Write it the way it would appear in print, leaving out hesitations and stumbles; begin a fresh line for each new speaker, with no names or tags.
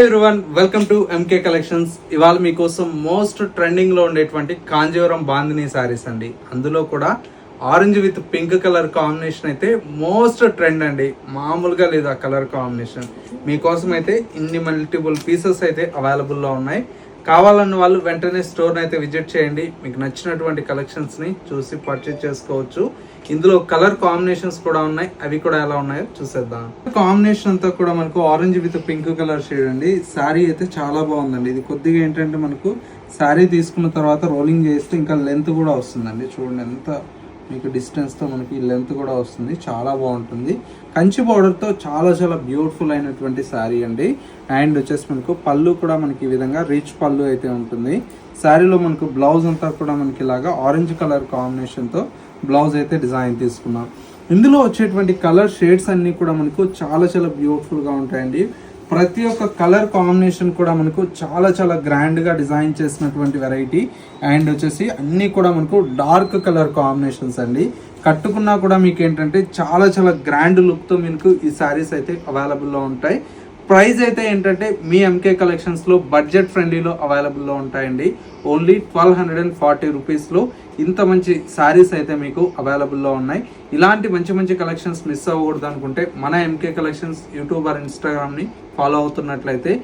Everyone, welcome to MK collections. ఇవాళ మీకోసం most trending లో ఉండేటువంటి కాంజీవరం బాందినీ సారీస్ అండి. అందులో కూడా orange with pink colour combination అయితే మోస్ట్ ట్రెండ్ అండి. మామూలుగా లేదు ఆ కలర్ కాంబినేషన్. మీకోసం అయితే ఇన్ని మల్టిపుల్ పీసెస్ అయితే అవైలబుల్లో ఉన్నాయి. కావాలన్న వాళ్ళు వెంటనే స్టోర్ని అయితే విజిట్ చేయండి. మీకు నచ్చినటువంటి కలెక్షన్స్ని చూసి పర్చేజ్ చేసుకోవచ్చు. ఇందులో కలర్ కాంబినేషన్స్ కూడా ఉన్నాయి, అవి కూడా ఎలా ఉన్నాయో చూసేద్దాం. కాంబినేషన్ అంతా కూడా మనకు orange with pink colour shade అండి. శారీ అయితే చాలా బాగుందండి. ఇది కొద్దిగా ఏంటంటే మనకు శారీ తీసుకున్న తర్వాత రోలింగ్ చేస్తే ఇంకా లెంత్ కూడా వస్తుందండి. చూడండి ఎంత మీకు డిస్టెన్స్తో మనకి లెంత్ కూడా వస్తుంది, చాలా బాగుంటుంది. కంచి బార్డర్తో చాలా చాలా బ్యూటిఫుల్ అయినటువంటి శారీ అండి. అండ్ వచ్చేసి మనకు పళ్ళు కూడా మనకి ఈ విధంగా రిచ్ పళ్ళు అయితే ఉంటుంది. శారీలో మనకు బ్లౌజ్ అంతా కూడా మనకి ఇలాగా ఆరెంజ్ కలర్ కాంబినేషన్తో బ్లౌజ్ అయితే డిజైన్ తీసుకున్నాం. ఇందులో వచ్చేటువంటి కలర్ షేడ్స్ అన్నీ కూడా మనకు చాలా చాలా బ్యూటిఫుల్గా ఉంటాయండి. ప్రతి ఒక్క కలర్ కాంబినేషన్ కూడా మనకు చాలా చాలా గ్రాండ్గా డిజైన్ చేసినటువంటి వెరైటీ. అండ్ వచ్చేసి అన్నీ కూడా మనకు డార్క్ కలర్ కాంబినేషన్స్ అండి. కట్టుకున్నా కూడా మీకు ఏంటంటే చాలా చాలా గ్రాండ్ లుక్తో మీకు ఈ శారీస్ అయితే అవైలబుల్లో ఉంటాయి. ప్రైస్ అయితే ఏంటంటే మీ ఎంకే కలెక్షన్స్లో బడ్జెట్ ఫ్రెండ్లీలో అవైలబుల్లో ఉంటాయండి. ఓన్లీ 1240 రూపీస్లో ఇంత మంచి శారీస్ అయితే మీకు అవైలబుల్లో ఉన్నాయి. ఇలాంటి మంచి మంచి కలెక్షన్స్ మిస్ అవ్వకూడదు అనుకుంటే మన ఎంకే కలెక్షన్స్ యూట్యూబ్ ఆర్ ఇన్స్టాగ్రామ్ని ఫాలో అవుతున్నట్లయితే